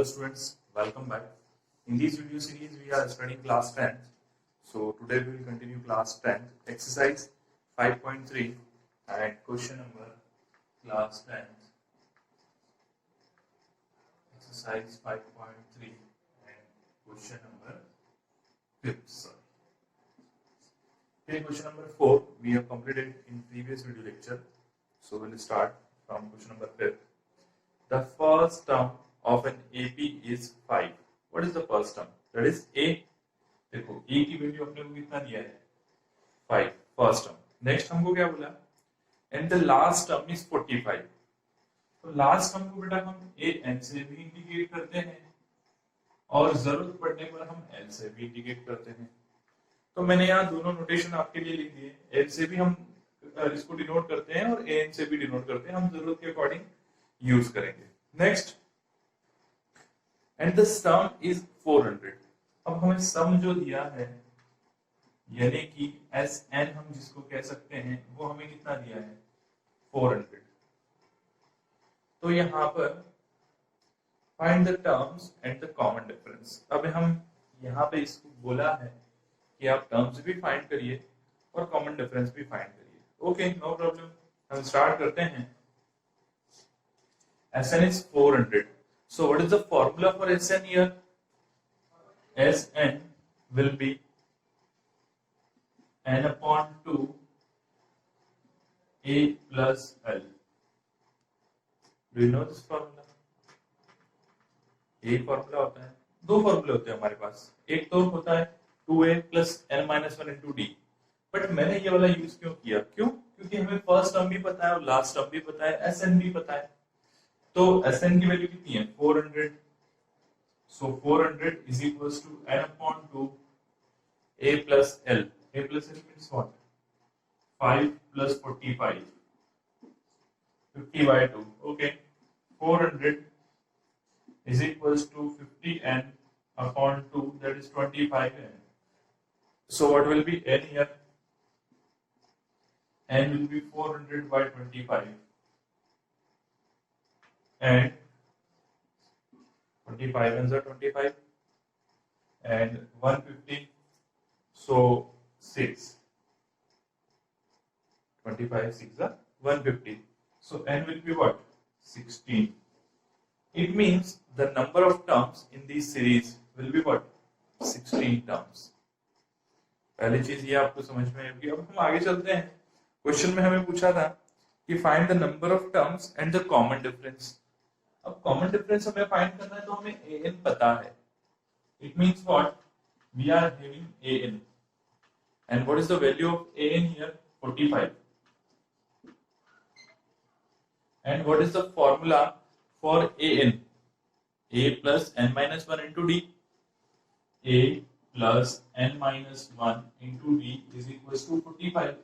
Hello students, welcome back. In this video series we are studying class 10th. So today we will continue class 10th, exercise 5.3 and question number class 10th, exercise 5.3 and question number 5th. Okay, question number 4 we have completed in previous video lecture. So we'll start from question number 5. The first term of an AP is 5. What is the first term? That is A. देखो A की value अपने को कितना दिया है 5 first term. Next हमको क्या बोला and the last term is 45. तो लास्ट टर्म को बेटा हम A N से भी इंडिकेट करते हैं और जरूरत पड़ने पर हम L से भी इंडिकेट करते हैं. तो मैंने यहाँ दोनों नोटेशन आपके लिए लिख दिए. L से भी हम इसको डिनोट करते हैं और AN से भी डिनोट करते हैं. हम जरूरत के अकॉर्डिंग यूज करेंगे. Next and the some is 400. अब हमें सम जो दिया है यानी कि SN हम जिसको कह सकते हैं वो हमें कितना दिया है 400. तो यहां पर find the terms and the common difference. अब हम यहां पे इसको बोला है कि आप टर्म्स भी फाइंड करिए और कॉमन डिफरेंस भी फाइंड करिए. Okay, no problem. हम स्टार्ट करते हैं. SN is 400. So what is the formula for SN here? SN will be n upon 2 A plus L. Do you know this formula? एक formula होता है, दो फॉर्मूले होते हैं हमारे पास. एक तो होता है 2A plus n minus 1 into D. But मैंने ये वाला यूज क्यों किया? क्यों? क्योंकि हमें फर्स्ट टर्म भी पता है और लास्ट टर्म भी पता है, SN भी पता है. तो SN की वैल्यू कितनी है 400. So 400 is equals to n upon 2 A plus L. A plus L means what? 5 plus 45. 50 by 2. Okay. 400 is equals to 50n upon 2, that is 25n. So what will be n here? N will be 400 by 25. And 25 ends are 25 and 150, so 6. 25 6 are 150. So n will be what? 16. It means the number of terms in this series will be what? 16 terms. पहली चीज ये आपको समझ में आएगी. अब हम आगे चलते हैं. क्वेश्चन में हमें पूछा था कि find the number of terms and the common difference. अब कॉमन डिफरेंस हमें फाइंड करना है तो हमें AN पता है. It means what? We are having AN and what is the value of AN here? 45. And what is the formula for AN? A plus n minus 1 into D. A plus n minus 1 into D is equals to 45.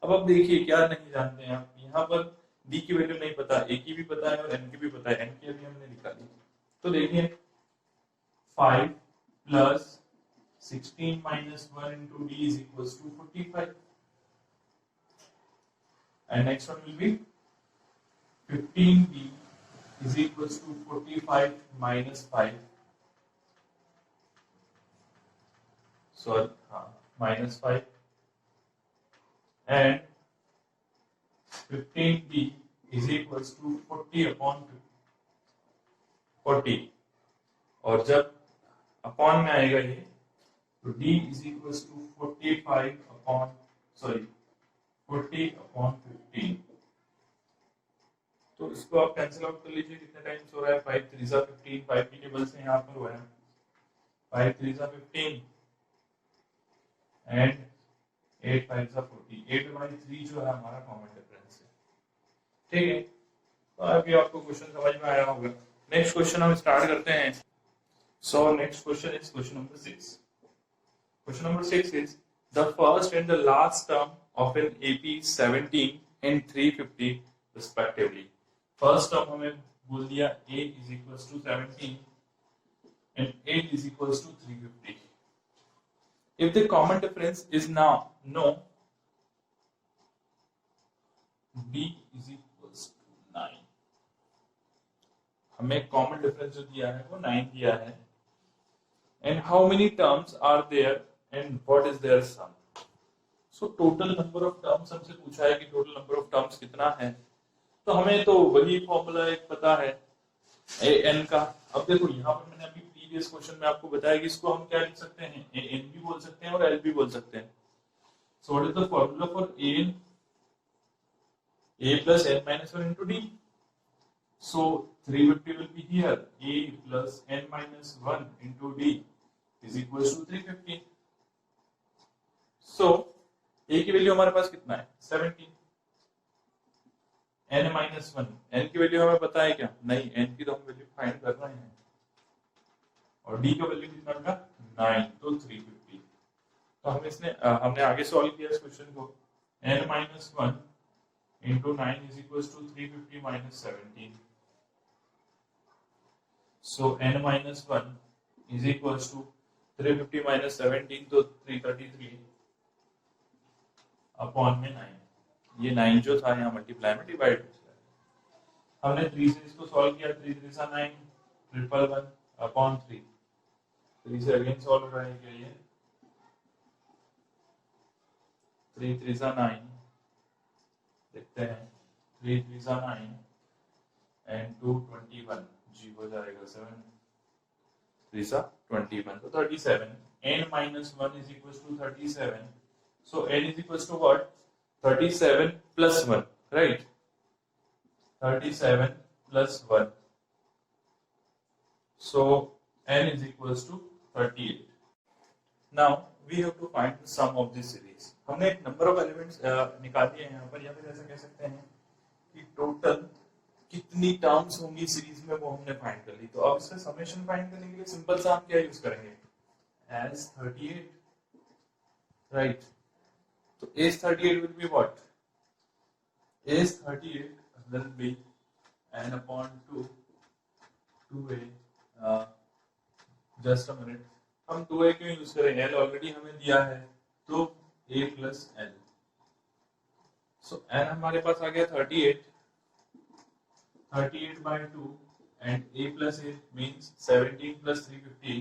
अब आप देखिए क्या नहीं जानते हैं आप. यहाँ पर D की वैल्यू नहीं पता, A की भी पता है और N की भी पता है. N की अभी हमने निकाली. तो देखिए 5 plus 16 minus 1 into D is equals to 45. And next one will be 15D is equals to 45 minus 5. Sorry, minus 5. And 15D is equals to 40 upon 40. और जब अपॉन में आएगा ये तो D is equals to 40 upon 15. तो इसको आप cancel out कर लीजिए. कितने टाइम्स हो रहा है? 5 3 15. 5 की टेबल से यहाँ पर हुआ है 5 3 15 एंड 8 5 40. 8 by 3 जो है हमारा कॉमन डिफरेंस है. ठीक है, तो अभी आपको क्वेश्चन समझ में आया होगा. नेक्स्ट क्वेश्चन हम स्टार्ट करते हैं. So next question is question number 6. Question number 6 is the first and the last term of an AP 17 and 350 respectively. First term हमें बोल दिया A is equals to 17 and 8 is equals to 350. If the common difference is now known, B is equals to 9. हमें common difference जो दिया है वो 9 दिया है। And how many terms are there and what is their sum. So total number of terms हमसे पूछा है कि टोटल नंबर ऑफ टर्म्स कितना है, तो हमें तो वही फॉर्मूला एक पता है ए एन का। अब देखो यहाँ पर मैंने अभी प्रीवियस क्वेश्चन में आपको बताया कि इसको हम क्या लिख सकते हैं, ए एन भी बोल सकते हैं और एल भी बोल सकते हैं। So what is the formula for A N, a plus n minus 1 into d. So 350 will be here. A plus n minus 1 into d is equals to 350. So a की वैल्यू हमारे पास कितना है 17, n minus 1, n की value हमें पता है क्या, नहीं, n की तो हम वैल्यू फाइंड कर रहे हैं, और d का वैल्यू कितना था 9, तो 350। तो हमने आगे सॉल्व किया इस क्वेश्चन को, n minus 1 into 9 is equals to 350 minus 17. So n minus 1 is equals to 350 minus 17, तो 333 अपॉन में 9। ये 9 जो था यहाँ मल्टीप्लाई में डिवाइड हो गया। हमने 3 से इसको सॉल्व किया, 3 3 सा 9, 111 अपॉन 3, 3 से अगेन सॉल्व हो रहा है क्या ये, 3 3 सा 9, देखते हैं, 3 3 सा 9 एंड 2 21, जी हो जाएगा 7 3 सा 21, तो 37, n minus 1 is equals to 37, so n is equals to what, 37 plus 1, right, 37 plus 1, so n is equals to 38. Now we have to find the sum of this series. हमने एक नंबर ऑफ एलिमेंट्स निकाल दिए हैं यहाँ पर, या फिर ऐसा कह सकते हैं कि टोटल कितनी टर्म्स होंगी सीरीज में वो हमने फाइंड कर ली। तो अब इसका समेशन फाइंड करने के लिए सिंपल सा हम क्या यूज करेंगे, as 38, राइट। तो as 38 will be what, as 38 will be n upon 2 2a, just a minute, हम 2a क्यों यूज करें, l ऑलरेडी हमें दिया है, तो a plus l, so n हमारे पास आ गया 38, 38 by 2 and a plus a means 17 plus 350,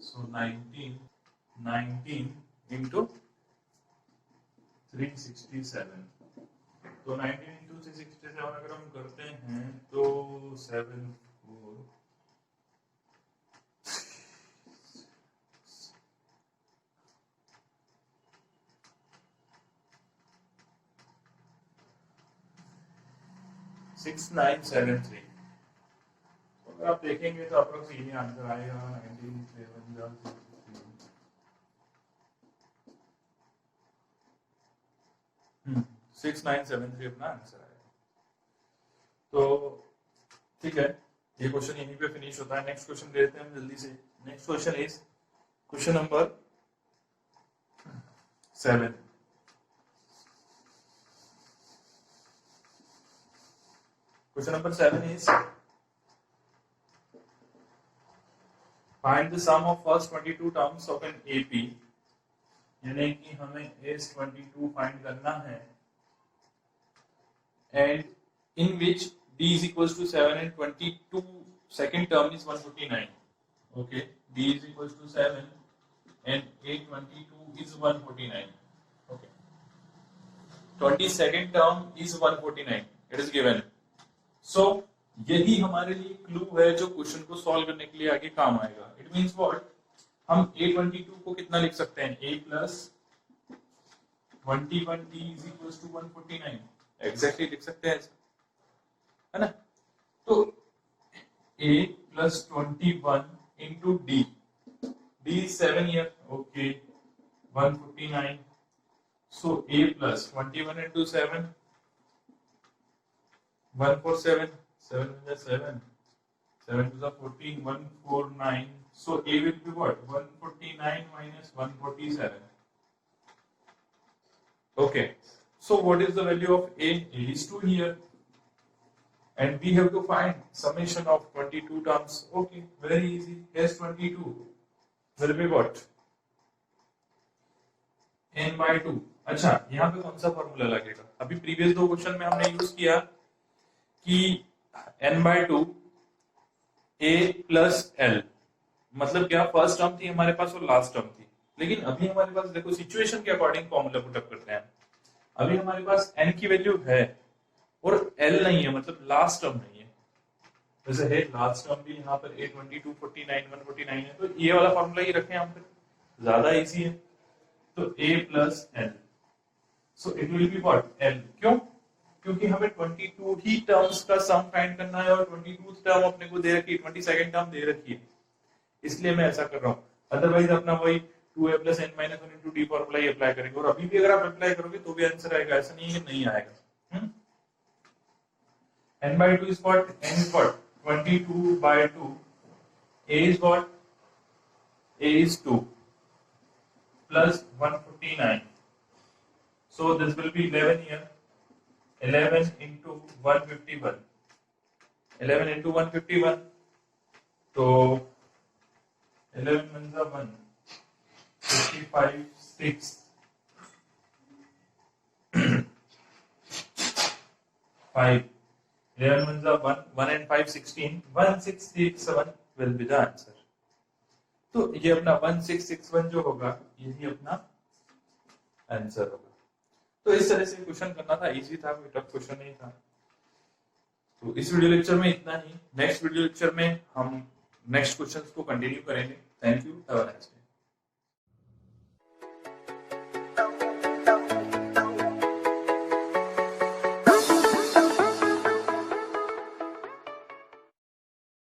so 19 into 367, तो 19 into 367 अगर हम करते हैं तो 7 4 6973, तो अगर आप देखेंगे तो अप्रोक्सीमेटली आंसर आएगा 6973 अपना आंसर आएगा। तो ठीक है, ये क्वेश्चन यहीं पे फिनिश होता है। नेक्स्ट क्वेश्चन देखते हैं हम जल्दी से। Next question is question number 7। Question number 7 is find the sum of first 22 terms of an AP, यानी कि हमें S22 फाइंड करना है, and in which D is equals to 7 and 22 second term is 149. Okay, D is equals to 7 and A22 is 149. Okay, 22nd term is 149. It is given. सो यही हमारे लिए clue है जो क्वेश्चन को सॉल्व करने के लिए आगे काम आएगा। इट मींस व्हाट, हम A22 को कितना लिख सकते हैं, A plus 21D is equals to 149, exactly लिख सकते हैं ऐसा, है ना। तो A plus 21 into D, D is 7 here, okay, 149, so A plus 21 into 7, 147, 7 is 7, 7 to the 14, 149. So A will be what? 149 minus 147. Okay. So what is the value of A? A is 2 here. And we have to find summation of 22 terms. Okay, very easy. S 22 will be what? N by 2. अच्छा, यहाँ पे कौन सा formula लगेगा? अभी previous दो question में हमने यूज किया कि n/2 a प्लस l, मतलब क्या, फर्स्ट टर्म थी हमारे पास और लास्ट टर्म थी। लेकिन अभी हमारे पास देखो सिचुएशन के अकॉर्डिंग फॉर्मूला पुटअप करते हैं। अभी हमारे पास n की वैल्यू है और l नहीं है, मतलब लास्ट टर्म नहीं है। जैसे है लास्ट टर्म भी यहाँ पर a22 49 149 है, तो ये वाला फॉर्मूला ही रखें हम फिर, ज्यादा इजी है। तो a plus l, so it will be what, l। क्यों? क्योंकि हमें 22 ही टर्म्स का सम फाइंड करना है और 22 टर्म अपने को दे रखी है, 22nd टर्म दे रखी है, इसलिए मैं ऐसा कर रहा हूं। अदरवाइज अपना वही 2a plus n minus 1 into d formula ही अप्लाई करेंगे, और अभी भी अगर आप अप्लाई करोगे तो भी आंसर आएगा, ऐसा नहीं है कि नहीं आएगा। n/2 is what? n is what? 22/2. a is what? a is 2 plus 149. So this will be 11 here. 11 into 151. 11 into 151. So 11 ones are 1. 55 6. 5. 11 ones are 1. 1 and 5 16. 1667 will be the answer. तो ये अपना 1661 जो होगा यही अपना आंसर होगा। तो इस तरह से क्वेश्चन करना था, इजी था, कोई टफ क्वेश्चन नहीं था। तो इस वीडियो लेक्चर में इतना ही। नेक्स्ट वीडियो लेक्चर में हम नेक्स्ट क्वेश्चंस को कंटिन्यू करेंगे। Thank you, have a nice day.